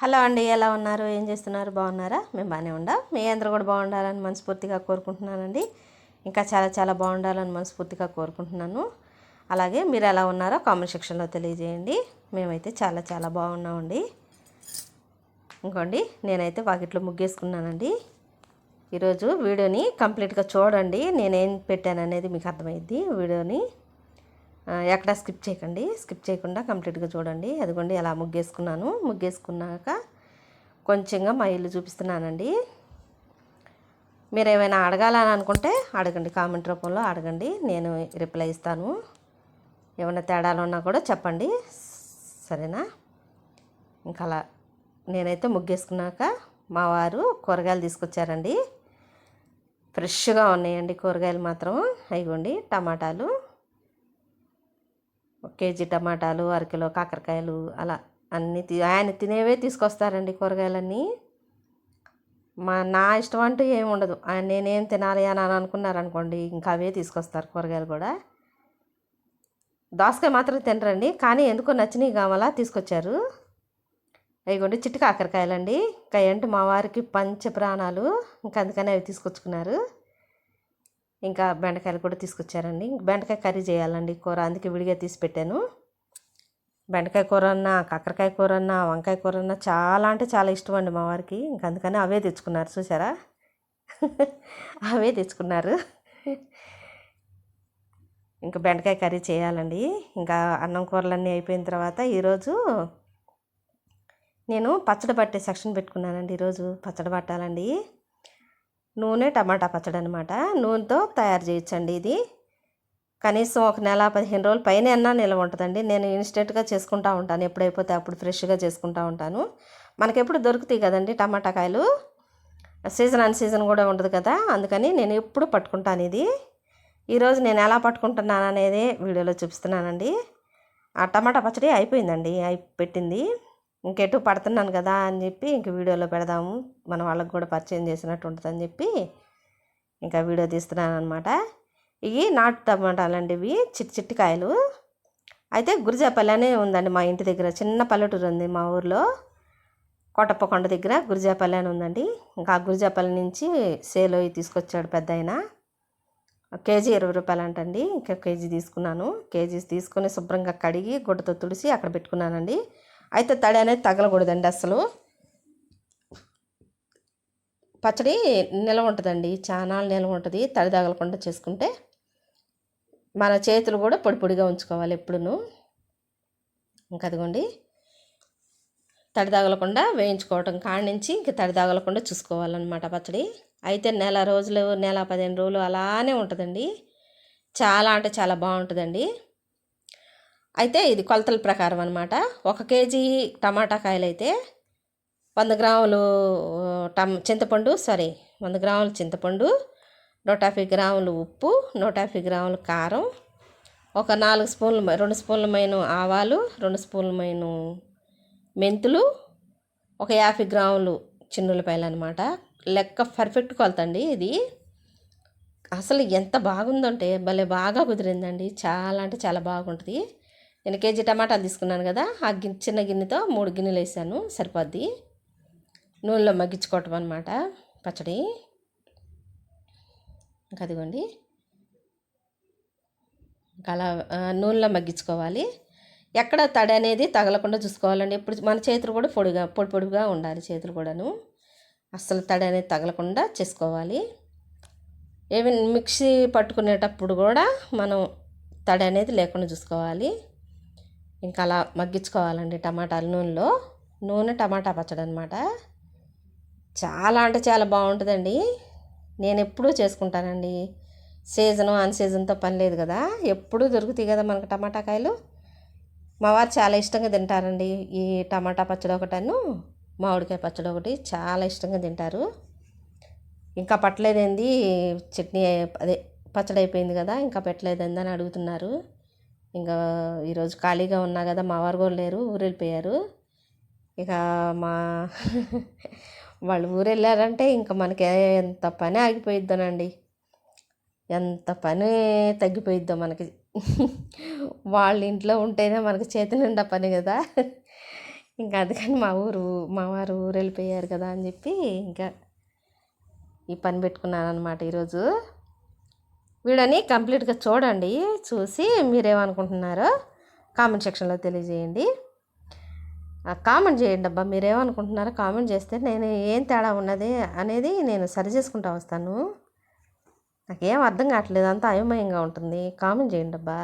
Hello అండి, ఎలా ఉన్నారు? ఏం చేస్తున్నారు? బాగున్నారా? మేము బాగానే ఉండా. మీ అందరూ కూడా బాగుండాలని మనస్ఫూర్తిగా కోరుకుంటున్నానండి. ఇంకా చాలా చాలా బాగుండాలని మనస్ఫూర్తిగా కోరుకుంటున్నాను. అలాగే మీరు ఎలా ఉన్నారో కామెంట్ సెక్షన్లో తెలియజేయండి. మేమైతే చాలా చాలా బాగున్నామండి. ఇంకోండి, నేనైతే వాకిట్లో ముగ్గేసుకున్నానండి. ఈరోజు వీడియోని కంప్లీట్గా చూడండి. నేనేం పెట్టాను అనేది మీకు అర్థమైద్ది. వీడియోని ఎక్కడ స్కిప్ చేయకండి. స్కిప్ చేయకుండా కంప్లీట్గా చూడండి. అదిగోండి అలా ముగ్గేసుకున్నాను. ముగ్గేసుకున్నాక కొంచెంగా మా ఇల్లు చూపిస్తున్నానండి. మీరు ఏమైనా అడగాలని అనుకుంటే అడగండి, కామెంట్ రూపంలో అడగండి, నేను రిప్లై ఇస్తాను. ఏమైనా తేడాలు ఉన్నా కూడా చెప్పండి, సరేనా? ఇంకా అలా నేనైతే ముగ్గేసుకున్నాక మా వారు కూరగాయలు తీసుకొచ్చారండి. ఫ్రెష్గా ఉన్నాయండి కూరగాయలు మాత్రం. అయిగోండి టమాటాలు, 1 కేజీ టమాటాలు, అరకిలో కాకరకాయలు, అలా అన్నీ ఆయన తినేవే తీసుకొస్తారండి కూరగాయలన్నీ. నా ఇష్టం అంటూ ఏమి ఉండదు. ఆయన నేనేం తినాలి అని అనుకున్నారనుకోండి, ఇంకా అవే తీసుకొస్తారు కూరగాయలు కూడా. దోసకాయ మాత్రం తినరండి, కానీ ఎందుకో నచ్చినవి కావాలా తీసుకొచ్చారు. అయిగోండి చిట్టి కాకరకాయలండి. ఇంకా ఏంటి మా వారికి పంచ ప్రాణాలు, ఇంకా అందుకని అవి తీసుకొచ్చుకున్నారు. ఇంకా బెండకాయలు కూడా తీసుకొచ్చారండి. బెండకాయ కర్రీ చేయాలండి కూర, అందుకే విడిగా తీసి పెట్టాను. బెండకాయ కూర అన్నా, కాకరకాయ కూర అన్నా, వంకాయ కూర అన్నా చాలా అంటే చాలా ఇష్టం అండి మా వారికి. ఇంకా అందుకని అవే తెచ్చుకున్నారు, చూసారా? అవే తెచ్చుకున్నారు. ఇంకా బెండకాయ కర్రీ చేయాలండి. ఇంకా అన్నం కూరలన్నీ అయిపోయిన తర్వాత ఈరోజు నేను పచ్చడి పట్టే సెక్షన్ పెట్టుకున్నానండి. ఈరోజు పచ్చడి పట్టాలండి. నూనె టమాటా పచ్చడి అనమాట. నూనెతో తయారు చేయొచ్చండి ఇది. కనీసం ఒక నెల 15 రోజుల పైన అన్నా నిల్వ ఉంటుందండి. నేను ఇన్స్టెంట్గా చేసుకుంటూ ఉంటాను, ఎప్పుడైపోతే అప్పుడు ఫ్రెష్గా చేసుకుంటూ ఉంటాను. మనకెప్పుడు దొరుకుతాయి కదండి టమాటా కాయలు, సీజన్ అన్ సీజన్ కూడా ఉండదు కదా, అందుకని నేను ఎప్పుడు పట్టుకుంటాను ఇది. ఈరోజు నేను ఎలా పట్టుకుంటున్నాను అనేది వీడియోలో చూపిస్తున్నానండి. ఆ టమాటా పచ్చడి అయిపోయిందండి, పెట్టింది. ఇంకెటు పడుతున్నాను కదా అని చెప్పి ఇంక వీడియోలో పెడదాము, మన వాళ్ళకి కూడా పరిచయం చేసినట్టు ఉంటుందని చెప్పి ఇంకా వీడియో తీస్తున్నాను అనమాట. ఇవి నాటు టమాటాలండి, ఇవి చిట్టి చిట్టి కాయలు. అయితే గురిజాపల్లి అనే ఉందండి మా ఇంటి దగ్గర, చిన్న పల్లెటూరు ఉంది మా ఊర్లో, కోటప్పకొండ దగ్గర గురిజాపల్లి అని ఉందండి. ఇంకా గురిజాపల్లి నుంచి సేలో తీసుకొచ్చాడు పెద్ద ఆయన. కేజీ 20 రూపాయలు అంటండి. ఇంకా కేజీ తీసుకున్నాను. కేజీ తీసుకొని శుభ్రంగా కడిగి గుడ్డతో తుడిసి అక్కడ పెట్టుకున్నానండి. అయితే తడి అనేది తగలకూడదండి అసలు. పచ్చడి నిల్వ ఉంటుందండి, చాలా నిల్వ ఉంటుంది. తడి తగలకుండా చేసుకుంటే. మన చేతులు కూడా పొడి పొడిగా ఉంచుకోవాలి ఎప్పుడును. ఇంకా అదిగోండి తడి తగలకుండా వేయించుకోవటం కాడి నుంచి ఇంక తడి తగలకుండా చూసుకోవాలన్నమాట పచ్చడి. అయితే నెల రోజులు, నెల 15 రోజులు అలానే ఉంటుందండి. చాలా అంటే చాలా బాగుంటుందండి. అయితే ఇది కొలతల ప్రకారం అనమాట. 1 కేజీ టమాటా కాయలు అయితే 100 గ్రాములు చింతపండు, 100 గ్రాములు చింతపండు, 150 గ్రాములు ఉప్పు, 150 గ్రాములు కారం, ఒక 4 స్పూన్లు 2 స్పూన్ల మైన ఆవాలు, 2 స్పూన్ల మైన మెంతులు, ఒక 50 గ్రాములు చిన్నులపాయలు అనమాట. లెక్క పర్ఫెక్ట్ కొలతండి ఇది. అసలు ఎంత బాగుందంటే భలే బాగా కుదిరిందండి. చాలా అంటే చాలా బాగుంటుంది. నేను కేజీ టమాటాలు తీసుకున్నాను కదా, ఆ చిన్న గిన్నెతో 3 గిన్నెలు వేసాను, సరిపోద్ది. నూనెలో మగ్గించుకోవటం అనమాట పచ్చడి. ఇంకా అదిగోండి ఇంకా అలా నూనెలో మగ్గించుకోవాలి. ఎక్కడ తడి అనేది తగలకుండా చూసుకోవాలండి. ఇప్పుడు మన చేతులు కూడా పొడి పొడిగా ఉండాలి, చేతులు కూడాను అస్సలు తడి అనేది తగలకుండా చేసుకోవాలి. ఏమైనా మిక్సీ పట్టుకునేటప్పుడు కూడా మనం తడి అనేది లేకుండా చూసుకోవాలి. ఇంకా అలా మగ్గించుకోవాలండి టమాటాలు నూనెలో. నూనె టమాటా పచ్చడి అనమాట. చాలా అంటే చాలా బాగుంటుందండి. నేను ఎప్పుడూ చేసుకుంటానండి. సీజను అన్ సీజన్తో పని లేదు కదా, ఎప్పుడూ దొరుకుతాయి కదా మనకు టమాటా కాయలు. మా వారు చాలా ఇష్టంగా తింటారండి ఈ టమాటా పచ్చడి ఒకటను, మామిడికాయ పచ్చడి ఒకటి చాలా ఇష్టంగా తింటారు. ఇంకా పట్టలేదేంది చట్నీ, అదే పచ్చడి అయిపోయింది కదా ఇంకా పెట్టలేదేంది అని అడుగుతున్నారు. ఇంకా ఈరోజు ఖాళీగా ఉన్నా కదా, మా వారు కూడా లేరు, ఊరు వెళ్ళిపోయారు. ఇక మా వాళ్ళు ఊరు వెళ్ళారంటే ఇంకా మనకి ఎంత పని ఆగిపోయిద్దోనండి, ఎంత పని తగ్గిపోయిద్దో మనకి. వాళ్ళ ఇంట్లో ఉంటేనే మనకి చేతి నిండా పని కదా. ఇంకా అందుకని మా వారు ఊరు వెళ్ళిపోయారు కదా అని చెప్పి ఇంకా ఈ పని పెట్టుకున్నాను అనమాట ఈరోజు. వీడియోని కంప్లీట్గా చూడండి, చూసి మీరేమనుకుంటున్నారో కామెంట్ సెక్షన్లో తెలియజేయండి. కామెంట్ చేయండి అబ్బా, మీరేమనుకుంటున్నారో కామెంట్ చేస్తే నేను ఏం తేడా ఉన్నది అనేది నేను సరి చేసుకుంటూ వస్తాను. నాకేం అర్థం కావట్లేదు, అంతా అయోమయంగా ఉంటుంది. కామెంట్ చేయండి అబ్బా.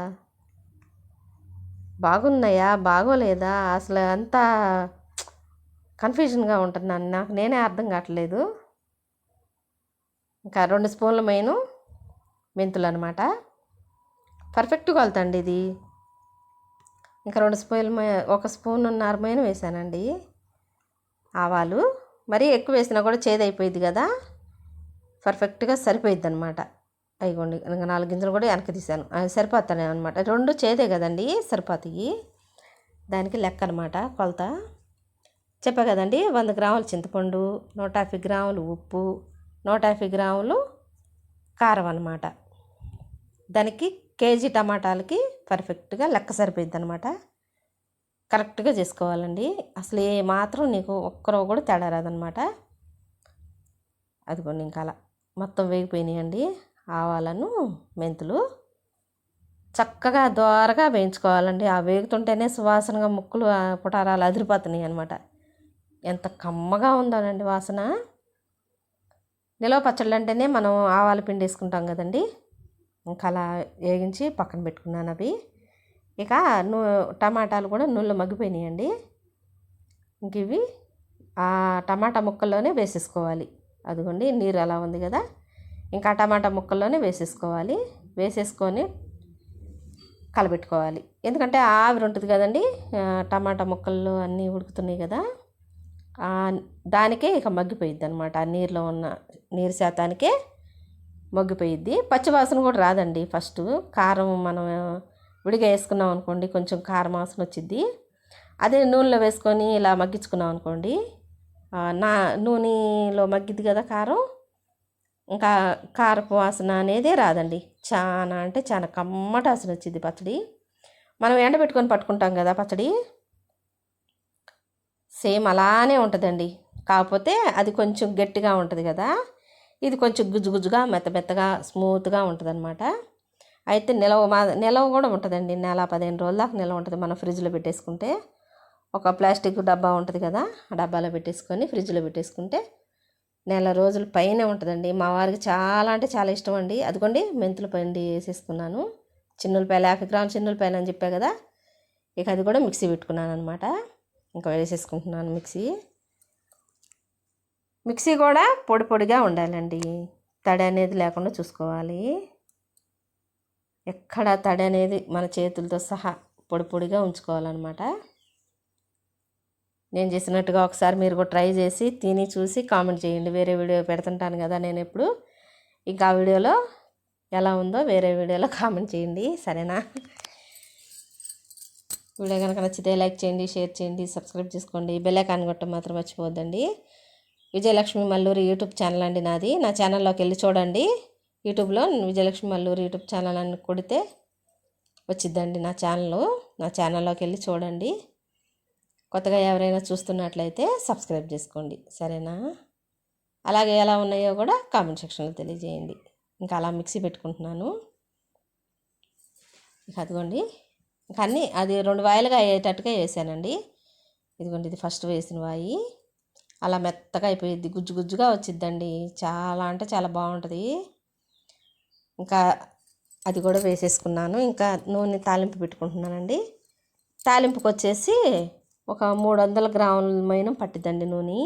బాగున్నాయా బాగోలేదా అసలు అంతా కన్ఫ్యూజన్గా ఉంటున్నాను, నాకు నేనే అర్థం కావట్లేదు. ఇంకా 2 స్పూన్ల మెంతులు అనమాట, పర్ఫెక్ట్గా కొలతండి ఇది. ఇంకా 2 స్పూన్ల 1 స్పూన్నర వేసానండి ఆవాలు. మరీ ఎక్కువ వేసినా కూడా చేదైపోయింది కదా, పర్ఫెక్ట్గా సరిపోయిద్ది అనమాట. అయిగోండి ఇంకా 4 గింజలు కూడా వెనక్కి తీసాను, అవి సరిపోతాయి అనమాట. 2 చేదే కదండి, సరిపోతాయి. దానికి లెక్క అనమాట కొలత చెప్పా కదండి. 100 గ్రాముల చింతపండు, 150 గ్రాములు ఉప్పు, 150 గ్రాములు కారం అనమాట. దానికి కేజీ టమాటాలకి పర్ఫెక్ట్గా లెక్క సరిపోయిద్ది అనమాట. కరెక్ట్గా చేసుకోవాలండి, అసలు ఏ మాత్రం నీకు ఒక్కరో కూడా తేడా రాదనమాట. అదిగోండి ఇంకా అలా మొత్తం వేగిపోయినాయండి ఆవాలను మెంతులు. చక్కగా దోరగా వేయించుకోవాలండి, ఆ వేగుతుంటేనే సువాసనగా ముక్కులు పుటారాలు అదిరిపోతున్నాయి అనమాట. ఎంత కమ్మగా ఉందోనండి వాసన. నిలవ పచ్చళ్ళు అంటేనే మనం ఆవాల పిండి వేసుకుంటాం కదండి. ఇంకా అలా వేగించి పక్కన పెట్టుకున్నాను అవి. ఇక టమాటాలు కూడా నూనెలో మగ్గిపోయినాయండి. ఇంక ఇవి ఆ టమాటా ముక్కల్లోనే వేసేసుకోవాలి. అదిగోండి నీరు అలా ఉంది కదా, ఇంకా టమాటా ముక్కల్లోనే వేసేసుకోవాలి. వేసేసుకొని కలబెట్టుకోవాలి, ఎందుకంటే ఆవిరి ఉంటుంది కదండి, టమాటా ముక్కలు అన్నీ ఉడుకుతున్నాయి కదా, దానికే ఇక మగ్గిపోయిద్ది అనమాట. ఆ నీరులో ఉన్న నీరు శాతానికే మగ్గిపోయిద్ది. పచ్చివాసన కూడా రాదండి. ఫస్ట్ కారం మనం విడిగా వేసుకున్నాం అనుకోండి, కొంచెం కారం వాసన వచ్చిద్ది. అదే నూనెలో వేసుకొని ఇలా మగ్గించుకున్నాం అనుకోండి, నూనెలో మగ్గిద్ది కదా కారం, ఇంకా కారపు వాసన అనేదే రాదండి. చాలా అంటే చాలా కమ్మటి వాసన వచ్చింది పచ్చడి. మనం ఎండబెట్టుకొని పట్టుకుంటాం కదా పచ్చడి, సేమ్ అలానే ఉంటుందండి. కాకపోతే అది కొంచెం గట్టిగా ఉంటుంది కదా, ఇది కొంచెం గుజ్జుగుజ్జుగా మెత్తగా స్మూత్గా ఉంటుంది అనమాట. అయితే నిలవ కూడా ఉంటుందండి, 15 రోజుల దాకా నిలవ ఉంటుంది. మనం ఫ్రిడ్జ్లో పెట్టేసుకుంటే, ఒక ప్లాస్టిక్ డబ్బా ఉంటుంది కదా, ఆ డబ్బాలో పెట్టేసుకొని ఫ్రిడ్జ్లో పెట్టేసుకుంటే 1 రోజుల పైనే ఉంటుందండి. మా వారికి చాలా అంటే చాలా ఇష్టం అండి. అదిగోండి మెంతుల పిండి వేసేసుకున్నాను, చిన్నులపాయలు 50 గ్రాముల చిన్నులపాయలు అని చెప్పా కదా, ఇక అది కూడా మిక్సీ పెట్టుకున్నాను అనమాట. ఇంకా వేసేసుకుంటున్నాను మిక్సీ కూడా పొడి పొడిగా ఉండాలండి, తడి అనేది లేకుండా చూసుకోవాలి. ఎక్కడ తడి అనేది మన చేతులతో సహా పొడి పొడిగా ఉంచుకోవాలన్నమాట. నేను చేసినట్టుగా ఒకసారి మీరు కూడా ట్రై చేసి తిని చూసి కామెంట్ చేయండి. వేరే వీడియో పెడుతుంటాను కదా నేను ఎప్పుడు, ఇంకా ఆ వీడియోలో ఎలా ఉందో వేరే వీడియోలో కామెంట్ చేయండి, సరేనా? వీడియో కనుక నచ్చితే లైక్ చేయండి, షేర్ చేయండి, సబ్స్క్రైబ్ చేసుకోండి, బెల్ ఐకాన్ కొట్టడం మాత్రం మర్చిపోవద్దండి. విజయలక్ష్మి మల్లూరి యూట్యూబ్ ఛానల్ అండి నాది. నా ఛానల్లోకి వెళ్ళి చూడండి, యూట్యూబ్లో విజయలక్ష్మి మల్లూరి యూట్యూబ్ ఛానల్ అని కొడితే వచ్చిద్దండి నా ఛానల్లోకి వెళ్ళి చూడండి. కొత్తగా ఎవరైనా చూస్తున్నట్లయితే సబ్స్క్రైబ్ చేసుకోండి, సరేనా? అలాగే ఎలా ఉన్నాయో కూడా కామెంట్ సెక్షన్లో తెలియజేయండి. ఇంకా అలా మిక్సీ పెట్టుకుంటున్నాను. ఇక అదిగోండి ఇంకా అన్నీ అది 2 వాయిలుగా అయ్యేటట్టుగా వేసానండి. ఇదిగోండి ఇది ఫస్ట్ వేసిన వాయి, అలా మెత్తగా అయిపోయిద్ది, గుజ్జు గుజ్జుగా వచ్చిద్దండి, చాలా అంటే చాలా బాగుంటుంది. ఇంకా అది కూడా వేసేసుకున్నాను. ఇంకా నూనె తాలింపు పెట్టుకుంటున్నానండి. తాలింపుకి వచ్చేసి ఒక 300 గ్రాముల పట్టిద్దండి నూనె.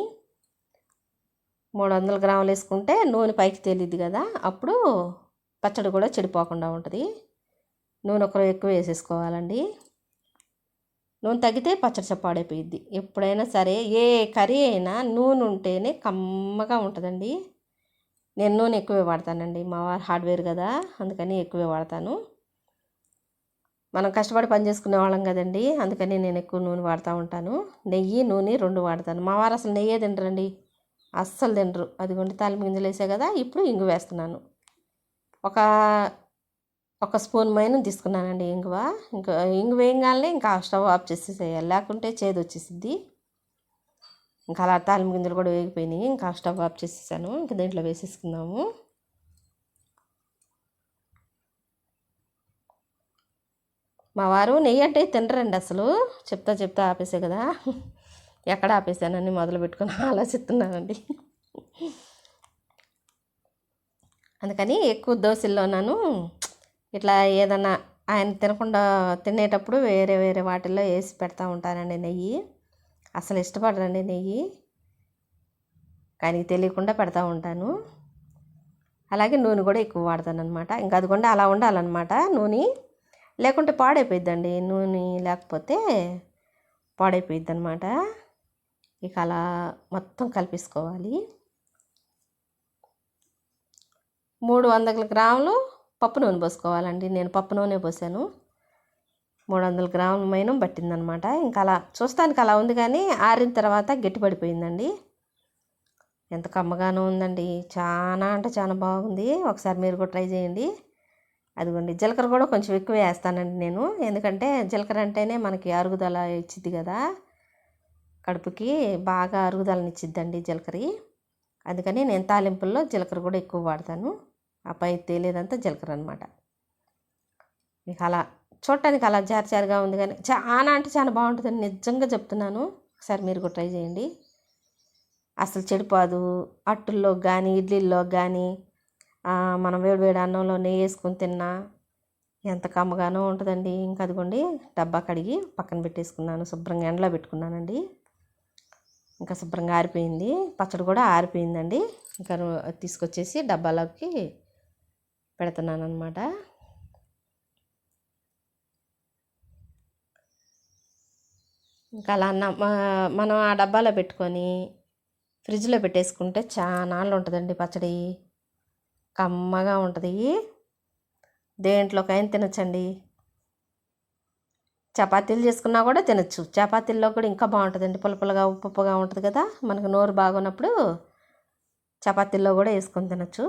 300 గ్రాములు వేసుకుంటే నూనె పైకి తేలిద్ది కదా, అప్పుడు పచ్చడి కూడా చెడిపోకుండా ఉంటుంది. నూనె ఒకరు ఎక్కువ వేసేసుకోవాలండి. నూనె తగ్గితే పచ్చడి చప్పాడైపోయిద్ది. ఎప్పుడైనా సరే ఏ కర్రీ అయినా నూనె ఉంటేనే కమ్మగా ఉంటుందండి. నేను నూనె ఎక్కువే వాడతానండి, మా వారు హార్డ్వేర్ కదా అందుకని ఎక్కువే వాడతాను. మనం కష్టపడి పని చేసుకునే వాళ్ళం కదండి, అందుకని నేను ఎక్కువ నూనె వాడుతూ ఉంటాను. నెయ్యి నూనె 2 వాడతాను. మా వారు అసలు నెయ్యే తినరండి, అస్సలు తినరు. అదిగోండి తాలింపు గింజలు వేసా కదా, ఇప్పుడు ఇంగు వేస్తున్నాను. ఒక స్పూన్ తీసుకున్నానండి ఇంగువ. ఇంకా ఇంగు వేయగానే ఇంకా స్టవ్ ఆఫ్ చేసేసేయాలి, లేకుంటే చేదు వచ్చేసిద్ది. ఇంకా అలా తాలింపు గింజలు కూడా వేగిపోయినాయి. ఇంకా స్టవ్ ఆఫ్ చేసేసాను. ఇంకా దీంట్లో వేసేసుకుందాము. మా వారు నెయ్యి అంటే తినరండి అసలు. చెప్తా ఆపేసే కదా, ఎక్కడ ఆపేసానని మొదలు పెట్టుకుని ఆలోచిస్తున్నానండి. అందుకని ఎక్కువ దోశల్లోనూ ఇట్లా ఏదన్నా ఆయన తినకుండా తినేటప్పుడు వేరే వేరే వాటిల్లో వేసి పెడతా ఉంటానండి నెయ్యి. అసలు ఇష్టపడరండి నెయ్యి, కానీ తెలియకుండా పెడతా ఉంటాను. అలాగే నూనె కూడా ఎక్కువ వాడతాను అనమాట. ఇంకా అది కూడా అలా ఉండాలన్నమాట నూనె, లేకుంటే పాడైపోయిద్దండి. నూనె లేకపోతే పాడైపోయిద్ది అనమాట. ఇక అలా మొత్తం కలిపేసుకోవాలి. 300 గ్రాములు పప్పు నూనె పోసుకోవాలండి. నేను పప్పు నూనె పోసాను. 300 గ్రాముల మైనం పట్టిందనమాట. ఇంకా అలా చూస్తానికి అలా ఉంది, కానీ ఆరిన తర్వాత గట్టిపడిపోయిందండి. ఎంత కమ్మగానో ఉందండి. చాలా అంటే చాలా బాగుంది. ఒకసారి మీరు కూడా ట్రై చేయండి. అదిగోండి, జీలకర్ర కూడా కొంచెం ఎక్కువ వేస్తానండి నేను. ఎందుకంటే జీలకర్ర అంటేనే మనకి అరుగుదల ఇచ్చిద్ది కదా, కడుపుకి బాగా అరుగుదలనిచ్చిద్దండి జీలకర్ర. అందుకని నేను తాలింపుల్లో జీలకర్ర కూడా ఎక్కువ వాడతాను. ఆ పై తేలేదంతా జీలకర్ర అనమాట. ఇక అలా చూడటానికి అలా జారుగా ఉంది, కానీ చాలా అంటే చాలా బాగుంటుందని నిజంగా చెప్తున్నాను. ఒకసారి మీరు కూడా ట్రై చేయండి. అసలు చెడిపోదు. అట్టుల్లో కానీ ఇడ్లీల్లో కానీ మనం వేడివేడి అన్నంలో నెయ్యి వేసుకొని తిన్నా ఎంత కమ్మగానో ఉంటుందండి. ఇంకా అదిగోండి, డబ్బా కడిగి పక్కన పెట్టేసుకున్నాను. శుభ్రంగా ఎండలో పెట్టుకున్నానండి. ఇంకా శుభ్రంగా ఆరిపోయింది. పచ్చడి కూడా ఆరిపోయిందండి. ఇంకా తీసుకొచ్చేసి డబ్బాలోకి పెడుతున్నాను అనమాట. ఇంకా అలా మనం ఆ డబ్బాలో పెట్టుకొని ఫ్రిడ్జ్లో పెట్టేసుకుంటే చాలా నాళ్ళు ఉంటుందండి పచ్చడి. కమ్మగా ఉంటుంది. దేంట్లోకైనా తినచ్చండి. చపాతీలు చేసుకున్నా కూడా తినచ్చు. చపాతీల్లో కూడా ఇంకా బాగుంటుందండి. పుల్లపుల్లగా ఉప్పుగా ఉంటుంది కదా, మనకు నోరు బాగున్నప్పుడు చపాతీల్లో కూడా వేసుకొని తినచ్చు.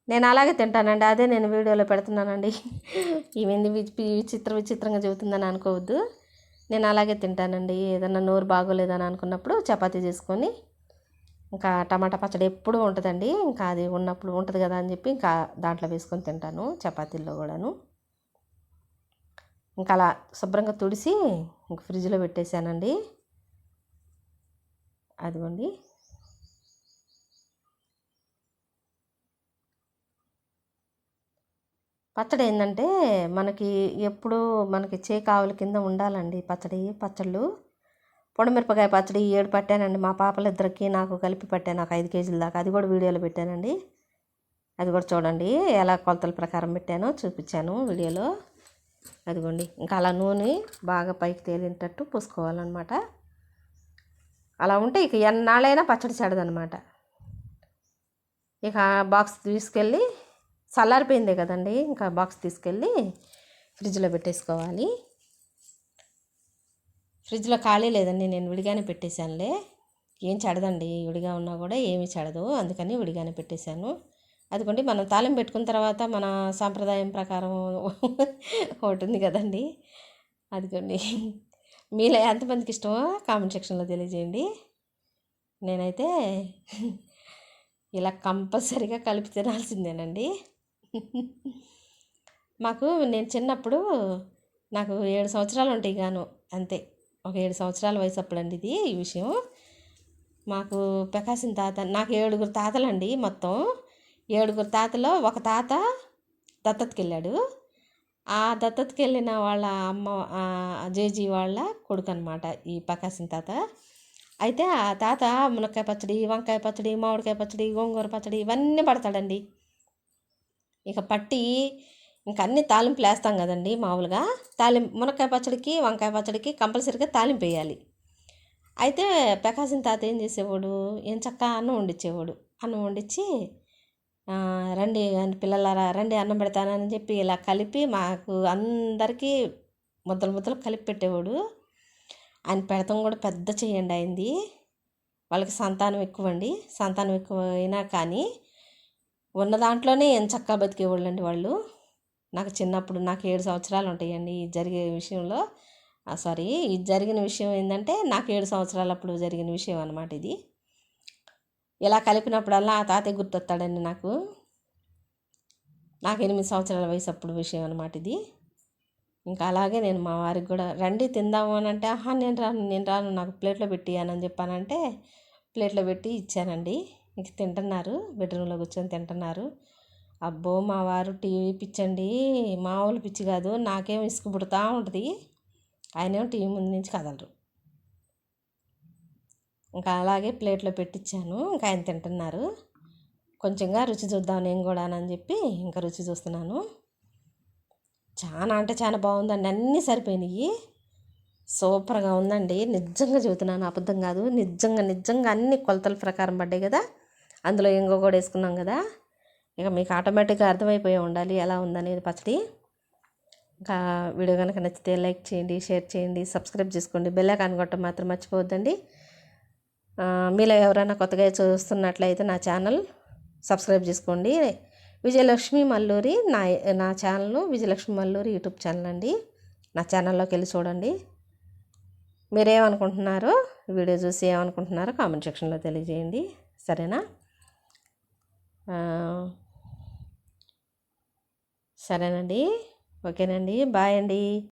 నేను అలాగే తింటానండి. అదే నేను వీడియోలో పెడుతున్నానండి. ఇవేంది విచిత్రంగా చెబుతుందని అనుకోవద్దు. నేను అలాగే తింటానండి. ఏదన్నా నోరు బాగోలేదని అనుకున్నప్పుడు చపాతీ చేసుకొని, ఇంకా టమాటా పచ్చడి ఎప్పుడూ ఉంటుందండి. ఇంకా అది ఉన్నప్పుడు ఉంటుంది కదా అని చెప్పి ఇంకా దాంట్లో వేసుకొని తింటాను, చపాతీల్లో కూడాను. ఇంకా అలా శుభ్రంగా తుడిసి ఇంక ఫ్రిడ్జ్లో పెట్టేశానండి. అదిగోండి, పచ్చడి ఏంటంటే మనకి ఎప్పుడు మనకి చేకావుల కింద ఉండాలండి. పచ్చళ్ళు పొడిమిరపకాయ పచ్చడి 7 పట్టానండి. మా పాపలిద్దరికి నాకు కలిపి పట్టాను, నాకు 5 కేజీల దాకా. అది కూడా వీడియోలో పెట్టానండి. అది కూడా చూడండి, ఎలా కొలతల ప్రకారం పెట్టానో చూపించాను వీడియోలో. అదిగోండి, ఇంకా అలా నూనె బాగా పైకి తేలినట్టు పూసుకోవాలన్నమాట. అలా ఉంటే ఇక ఎన్నాళ్ళైనా పచ్చడి చెడదనమాట. ఇక బాక్స్ తీసుకెళ్ళి, చల్లారిపోయిందే కదండి, ఇంకా బాక్స్ తీసుకెళ్ళి ఫ్రిడ్జ్లో పెట్టేసుకోవాలి. ఫ్రిడ్జ్లో ఖాళీ లేదండి, నేను విడిగానే పెట్టేశానులే. ఏం చెడదండి, విడిగా ఉన్నా కూడా ఏమీ చెడదు. అందుకని విడిగానే పెట్టేశాను. అదిగోండి, మనం తాలింపు పెట్టుకున్న తర్వాత మన సాంప్రదాయం ప్రకారం ఒకటి ఉంది కదండి. అదిగోండి, మీలో ఎంతమందికి ఇష్టమో కామెంట్ సెక్షన్లో తెలియజేయండి. నేనైతే ఇలా కంపల్సరీగా కలిపి తినాల్సిందేనండి. నేను చిన్నప్పుడు, నాకు 7 సంవత్సరాలు ఉంటాయి గాను, అంతే. ఒక 7 సంవత్సరాల వయసు అప్పుడండి ఇది ఈ విషయం. మాకు ప్రకాశం తాత, నాకు 7 తాతలండి మొత్తం. 7 తాతలో ఒక తాత దత్తతకి వెళ్ళాడు. ఆ దత్తతకి వెళ్ళిన వాళ్ళ అమ్మ జేజీ వాళ్ళ కొడుకు అనమాట ఈ ప్రకాశం తాత. అయితే ఆ తాత మునక్కాయ పచ్చడి, వంకాయ పచ్చడి, మామిడికాయ పచ్చడి, గోంగూర పచ్చడి ఇవన్నీ పడతాడండి. ఇక పట్టి ఇంక అన్ని తాలింపులు వేస్తాం కదండి మామూలుగా. మునక్కాయ పచ్చడికి వంకాయ పచ్చడికి కంపల్సరీగా తాలింపు వేయాలి. అయితే ప్రకాశం తాత ఏం చేసేవాడు, ఏం చక్క అన్నం వండించేవాడు. అన్నం వండించి రండి పిల్లలారా రండి అన్నం పెడతానని చెప్పి ఇలా కలిపి మాకు అందరికీ ముద్దలు కలిపి పెట్టేవాడు. ఆయన పెడతాం కూడా పెద్ద చేయండి అయింది. వాళ్ళకి సంతానం ఎక్కువండి. సంతానం ఎక్కువ అయినా కానీ ఉన్న దాంట్లోనే ఎంచక్కా బతికేవాళ్ళు అండి వాళ్ళు. నాకు చిన్నప్పుడు, నాకు 7 సంవత్సరాలు ఉంటాయండి ఈ జరిగే విషయంలో. సారీ, ఇది జరిగిన విషయం ఏంటంటే నాకు 7 సంవత్సరాలప్పుడు జరిగిన విషయం అన్నమాట ఇది. ఇలా కలిపినప్పుడల్లా ఆ తాతయ్య గుర్తొస్తాడండి నాకు. 8 సంవత్సరాల వయసు అప్పుడు విషయం అన్నమాట ఇది. ఇంకా అలాగే నేను మా వారికి కూడా రండి తిందాము అని అంటే, ఆహా నేను రాను నాకు ప్లేట్లో పెట్టి అని చెప్పానంటే ప్లేట్లో పెట్టి ఇచ్చానండి. ఇంక తింటున్నారు, బెడ్రూమ్లో కూర్చొని తింటున్నారు. అబ్బో మా వారు టీవీ పిచ్చండి, మామూలు పిచ్చి కాదు. నాకేం ఇసుకు పుడతా ఉంటుంది, ఆయనేమో టీవీ ముందు నుంచి కదలరు. ఇంకా అలాగే ప్లేట్లో పెట్టించాను, ఇంకా ఆయన తింటున్నారు. కొంచెంగా రుచి చూద్దాం నేను కూడా అని చెప్పి ఇంకా రుచి చూస్తున్నాను. చాలా అంటే చాలా బాగుందండి, అన్నీ సరిపోయినాయి. సూపర్గా ఉందండి, నిజంగా చెబుతున్నాను, అబద్ధం కాదు. నిజంగా అన్ని కొలతల ప్రకారం పడ్డాయి కదా. అందులో ఇంగో కూడా వేసుకున్నాం కదా. ఇక మీకు ఆటోమేటిక్గా అర్థమైపోయి ఉండాలి ఎలా ఉందనేది పచ్చడి. ఇంకా వీడియో కనుక నచ్చితే లైక్ చేయండి, షేర్ చేయండి, సబ్స్క్రైబ్ చేసుకోండి, బెల్ ఐకాన్ కొట్టడం మాత్రం మర్చిపోవద్దండి. మీలో ఎవరైనా కొత్తగా చూస్తున్నట్లయితే నా ఛానల్ సబ్స్క్రైబ్ చేసుకోండి. విజయలక్ష్మి మల్లూరి నా channel Vijayalakshmi Malluri YouTube channel అండి. నా ఛానల్లోకి వెళ్ళి చూడండి. మీరేమనుకుంటున్నారో, వీడియో చూసి ఏమనుకుంటున్నారో కామెంట్ సెక్షన్లో తెలియజేయండి. సరేనా? సరేనండి, ఓకేనండి, బాయ్ అండి.